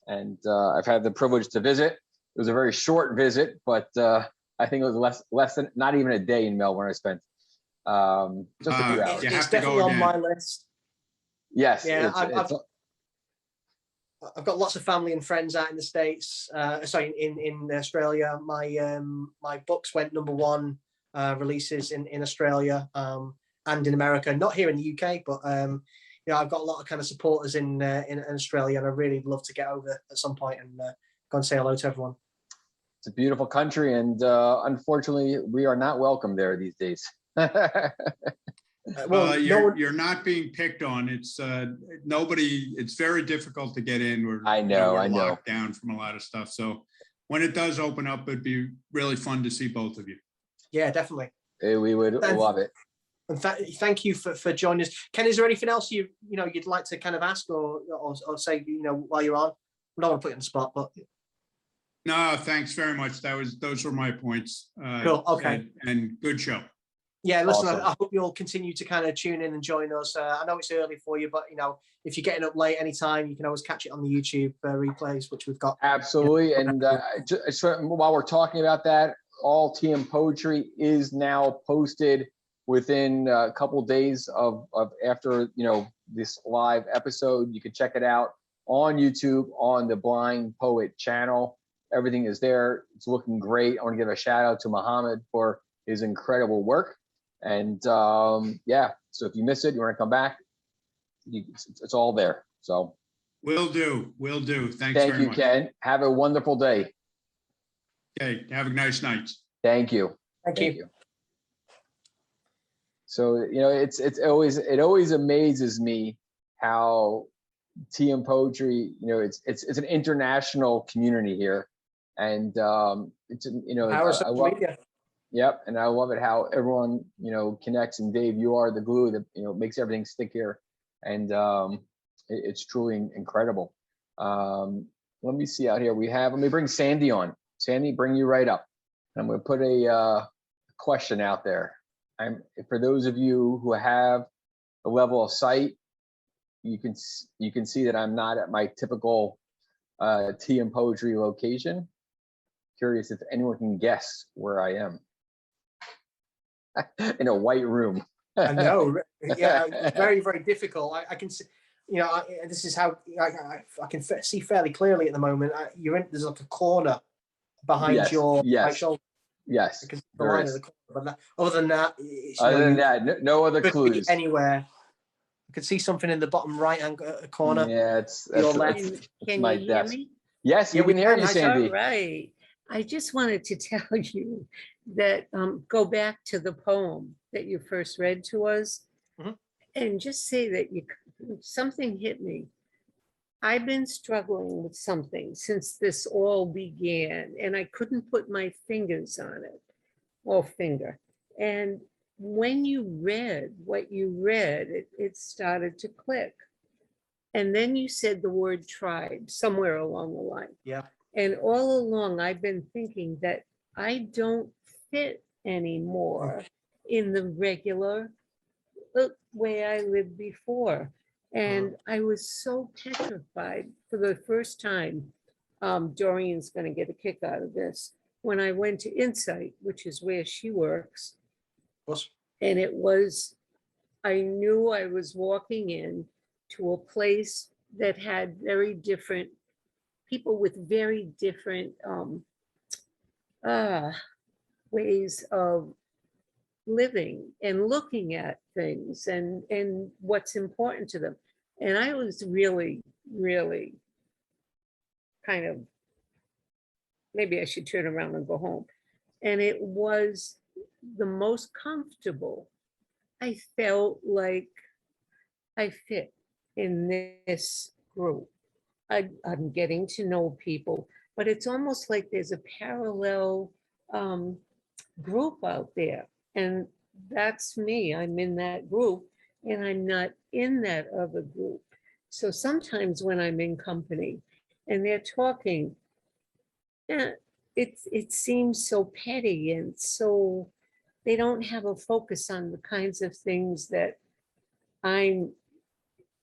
and I've had the privilege to visit. It was a very short visit, but I think it was less than, not even a day in Melbourne I spent. Just a few hours. It's definitely on my list. Yes. Yeah, I've got lots of family and friends out in the States. Sorry, in Australia. My books went #1 releases in Australia and in America. Not here in the UK, but I've got a lot of kind of supporters in Australia, and I really love to get over at some point and go and say hello to everyone. It's a beautiful country, and unfortunately, we are not welcome there these days. You're not being picked on. It's it's very difficult to get in. We're locked down from a lot of stuff. So when it does open up, it'd be really fun to see both of you. Yeah, definitely. We would love it. And thank you for joining us. Ken, is there anything else you'd like to kind of ask or say, while you're on? I don't want to put you on the spot, but no, thanks very much. Those were my points. Cool. Okay. And good show. Yeah, listen, Awesome. I hope you'll continue to kind of tune in and join us. I know it's early for you, but if you're getting up late anytime, you can always catch it on the YouTube replays, which we've got. Absolutely. And just while we're talking about that, all TM Poetry is now posted within a couple of days of after this live episode. You can check it out on YouTube on the Blind Poet channel. Everything is there. It's looking great. I want to give a shout out to Muhammad for his incredible work. And so if you miss it, you want to come back, it's all there. So will do. Thanks Thank very you, much. Ken. Have a wonderful day. Okay, have a nice night. Thank you. Thank you. So it always amazes me how TM Poetry, it's an international community here, and it's Power I love, media. Yep, and I love it how everyone connects. And Dave, you are the glue that makes everything stick here, and it's truly incredible. Let me see out here. Let me bring Sandy on. Sandy, bring you right up. I'm going to put a question out there. For those of you who have a level of sight, you can see that I'm not at my typical TM Poetry location. Curious if anyone can guess where I am. In a white room. I know. Yeah, very, very difficult. I can see, this is how I can see fairly clearly at the moment. There's like a corner behind Yes, your right yes, shoulder. yes. I can see the There line is. of the corner. But other than that, Other than that, no other could be clues. anywhere. I could see something in the bottom right-hand corner. Yeah, Your that's left. Can my you hear desk. me? Yes, Yeah, we we can hear you, can. Sandy. All right. I just wanted to tell you that go back to the poem that you first read to us, Mhm. and just say that something hit me. I've been struggling with something since this all began, and I couldn't put my fingers on it, or finger. And when you read what you read, it started to click. And then you said the word tribe somewhere along the line. Yeah. And all along, I've been thinking that I don't fit anymore in the regular way I lived before. And I was so petrified for the first time. Doreen's going to get a kick out of this. When I went to Insight, which is where she works, and I knew I was walking in to a place that had very different people with very different ways of living and looking at things and what's important to them. And I was really, really kind of, maybe I should turn around and go home. And it was the most comfortable. I felt like I fit in this group. I'm getting to know people, but it's almost like there's a parallel group out there. And that's me. I'm in that group and I'm not in that other group. So sometimes when I'm in company and they're talking, yeah, it seems so petty and so they don't have a focus on the kinds of things that I'm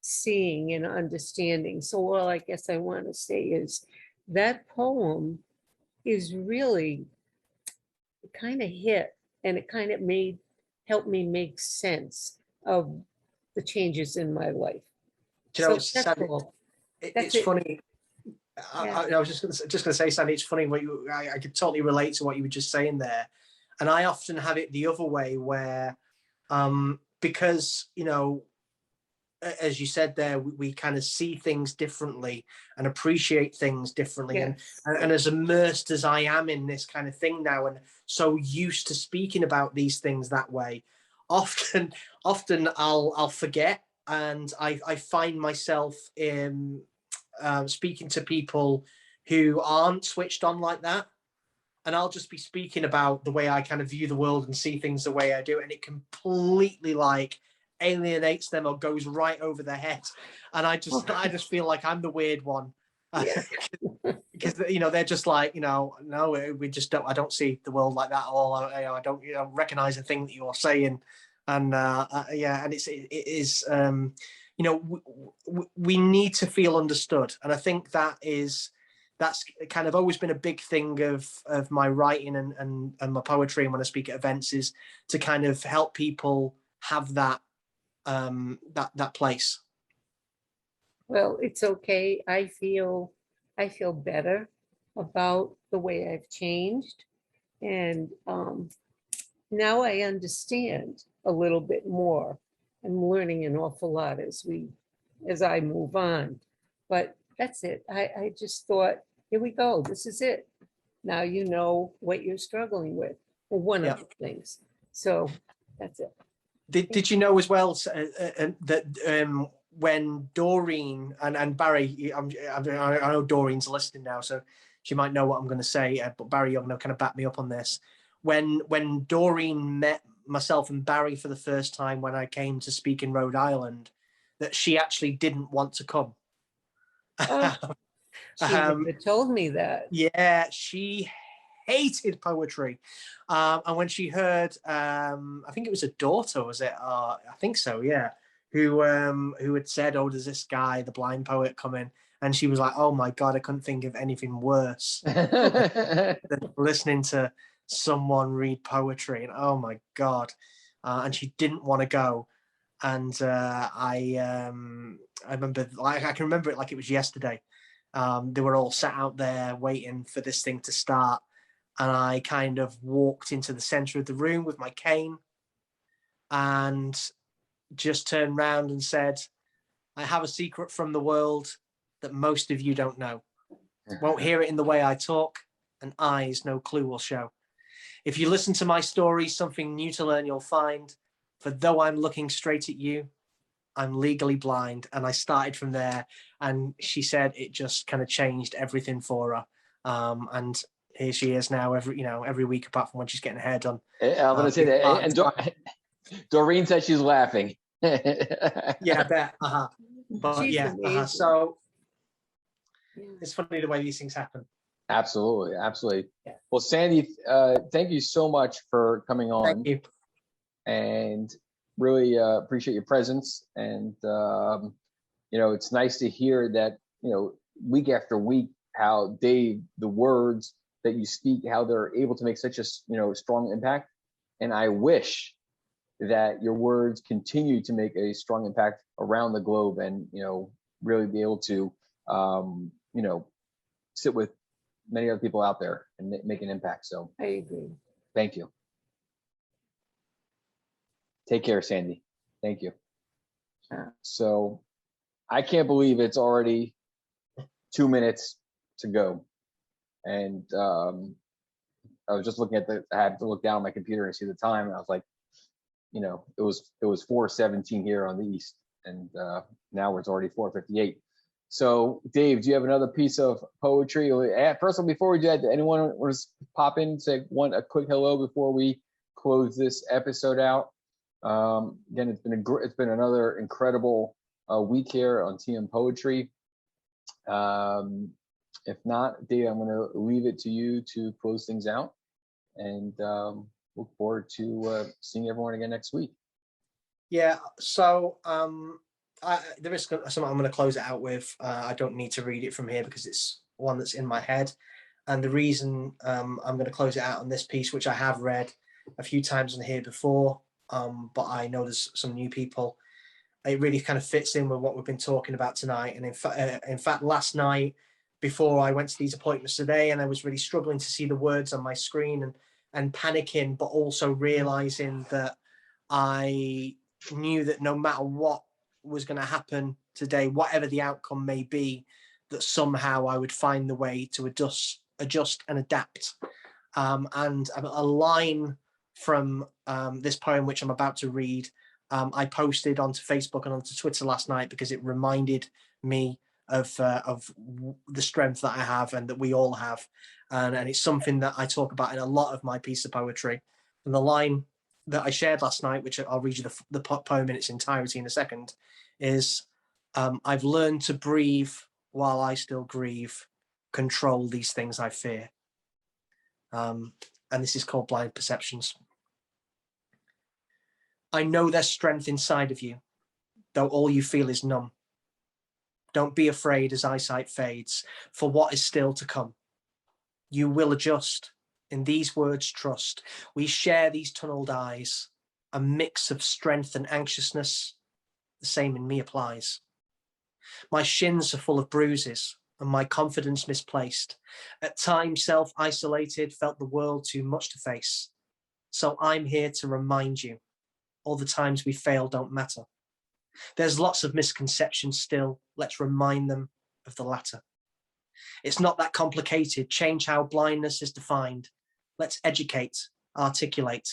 seeing and understanding. So all I guess I want to say is that poem is really kind of hit, and it kind of helped me make sense of the changes in my life. Do you know, So that's all. it's funny. Yeah. I was just going to say, Sandy, it's funny I could totally relate to what you were just saying there. And I often have it the other way where, because, as you said there, we kind of see things differently and appreciate things differently. Yes. And as immersed as I am in this kind of thing now, and so used to speaking about these things that way, often I'll forget, and I find myself in speaking to people who aren't switched on like that. And I'll just be speaking about the way I kind of view the world and see things the way I do. And it completely like alienates them or goes right over their head. And I just feel like I'm the weird one. Yeah. Because, they're just like, no, I don't see the world like that at all. I don't recognize the thing that you're saying. And and it is, we need to feel understood. And I think that's kind of always been a big thing of my writing and my poetry. And when I speak at events is to kind of help people have that place. Well, it's okay. I feel better about the way I've changed. And now I understand a little bit more. I'm learning an awful lot as I move on. But that's it. I just thought, here we go. This is it. Now you know what you're struggling with, or one of the things. So that's it. Did you know as well that when Doreen and Barry, I know Doreen's listening now, so she might know what I'm going to say, but Barry, you're going to kind of back me up on this. When Doreen met myself and Barry for the first time when I came to speak in Rhode Island, that she actually didn't want to come. Oh, she never told me that. Yeah, she hated poetry. And when she heard, I think it was a daughter, was it? I think so, yeah. Who had said, oh, there's this guy, the blind poet, coming. And she was like, oh my God, I couldn't think of anything worse than listening to someone read poetry. And oh my God. and she didn't want to go. And I remember, like, I can remember it like it was yesterday. They were all sat out there waiting for this thing to start, and I kind of walked into the center of the room with my cane and just turned round and said, I have a secret from the world that most of you don't know. Won't hear it in the way I talk, and eyes no clue will show. If you listen to my story, something new to learn you'll find. For though I'm looking straight at you, I'm legally blind. And I started from there. And she said it just kind of changed everything for her. And here she is now every week, apart from when she's getting her hair done. I'm going to say that. And Doreen said she's laughing. Yeah, I bet. But She's yeah, amazing. so Yeah. it's funny the way these things happen. Absolutely. Absolutely. Yeah. Well, Sandy, thank you so much for coming on. Thank you. And really appreciate your presence. And, it's nice to hear that, week after week, how Dave, the words that you speak, how they're able to make such a, strong impact. And I wish that your words continue to make a strong impact around the globe and, really be able to, sit with many other people out there and make an impact. So I agree. thank you. Take care, Sandy. Thank you. So I can't believe it's already 2 minutes to go. And I was just looking at I had to look down at my computer and see the time. And I was like, it was 4:17 here on the East. And now it's already 4:58. So Dave, do you have another piece of poetry? First of all, before we do that, anyone want to pop in and say a quick hello before we close this episode out? Again, it's been another incredible week here on TM Poetry. If not, Dave, I'm going to leave it to you to close things out, and look forward to seeing everyone again next week. Yeah. So there is something I'm going to close it out with. I don't need to read it from here because it's one that's in my head. And the reason I'm going to close it out on this piece, which I have read a few times on here before, but I know there's some new people. It really kind of fits in with what we've been talking about tonight. And in fact, last night, before I went to these appointments today, and I was really struggling to see the words on my screen and panicking, but also realizing that I knew that no matter what was going to happen today, whatever the outcome may be, that somehow I would find the way to adjust and adapt. And a line from this poem, which I'm about to read, I posted onto Facebook and onto Twitter last night because it reminded me of the strength that I have and that we all have. And it's something that I talk about in a lot of my piece of poetry. And the line that I shared last night, which I'll read you the poem in its entirety in a second, is I've learned to breathe while I still grieve, control these things I fear. And this is called Blind Perceptions. I know there's strength inside of you, though all you feel is numb. Don't be afraid as eyesight fades for what is still to come. You will adjust. In these words, trust. We share these tunneled eyes, a mix of strength and anxiousness. The same in me applies. My shins are full of bruises and my confidence misplaced. At times, self-isolated, felt the world too much to face. So I'm here to remind you, all the times we fail don't matter. There's lots of misconceptions still. Let's remind them of the latter. It's not that complicated. Change how blindness is defined. Let's educate, articulate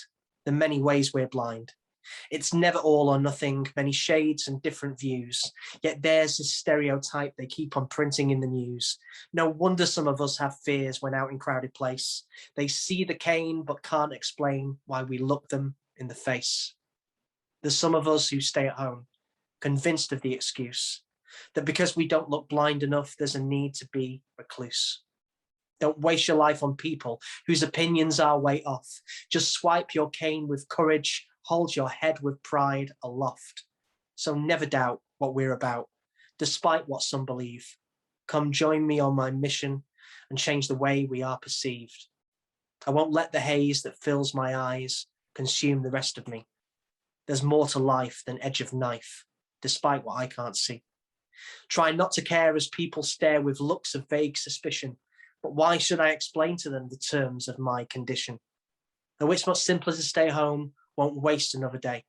the many ways we're blind. It's never all or nothing, many shades and different views. Yet there's this stereotype they keep on printing in the news. No wonder some of us have fears when out in crowded place. They see the cane but can't explain why we look them in the face. There's some of us who stay at home, convinced of the excuse that because we don't look blind enough, there's a need to be recluse. Don't waste your life on people whose opinions are way off. Just swipe your cane with courage, hold your head with pride aloft. So never doubt what we're about, despite what some believe. Come join me on my mission and change the way we are perceived. I won't let the haze that fills my eyes consume the rest of me. There's more to life than edge of knife, despite what I can't see. Try not to care as people stare with looks of vague suspicion, but why should I explain to them the terms of my condition? Though it's much simpler to stay home, won't waste another day.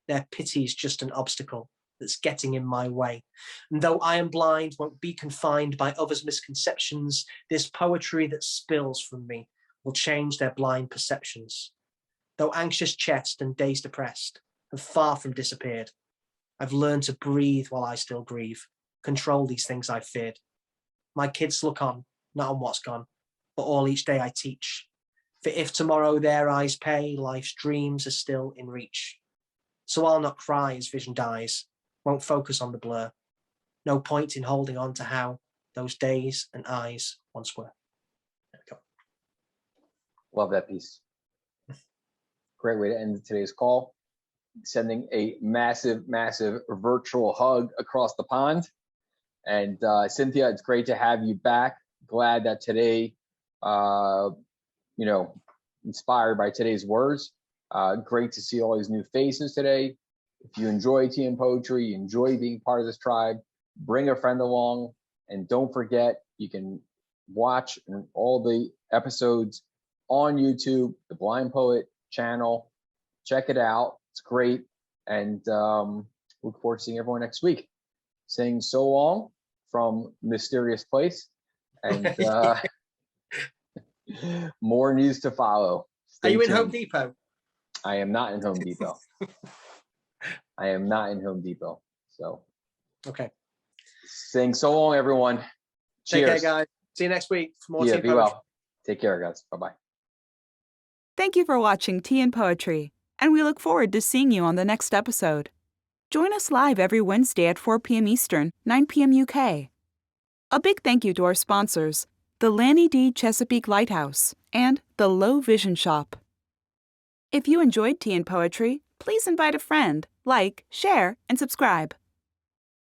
Their pity's just an obstacle that's getting in my way. And though I am blind, won't be confined by others' misconceptions, this poetry that spills from me will change their blind perceptions. Though anxious chest and days depressed have far from disappeared, I've learned to breathe while I still grieve, control these things I've feared. My kids look on, not on what's gone, but all each day I teach. For if tomorrow their eyes pay, life's dreams are still in reach. So I'll not cry as vision dies, won't focus on the blur. No point in holding on to how those days and eyes once were. There we go. Love that piece. Great way to end today's call. Sending a massive, massive virtual hug across the pond. And Cynthia, it's great to have you back. Glad that today, inspired by today's words. Great to see all these new faces today. If you enjoy TM Poetry, you enjoy being part of this tribe, bring a friend along. And don't forget, you can watch all the episodes on YouTube, the Blind Poet channel. Check it out. It's great. And look forward to seeing everyone next week. Saying so long from Mysterious Place. And more news to follow. Are you in tuned. Home Depot? I am not in Home Depot. I am not in Home Depot. So, okay. Saying so long, everyone. Cheers. Take care, guys. See you next week for more Yeah, Tea and be Poetry. well. Take care, guys. Bye-bye. Thank you for watching Tea and Poetry, and we look forward to seeing you on the next episode. Join us live every Wednesday at 4 p.m. Eastern, 9 p.m. UK. A big thank you to our sponsors, the Lanny D. Chesapeake Lighthouse and the Low Vision Shop. If you enjoyed Tea and Poetry, please invite a friend, like, share, and subscribe.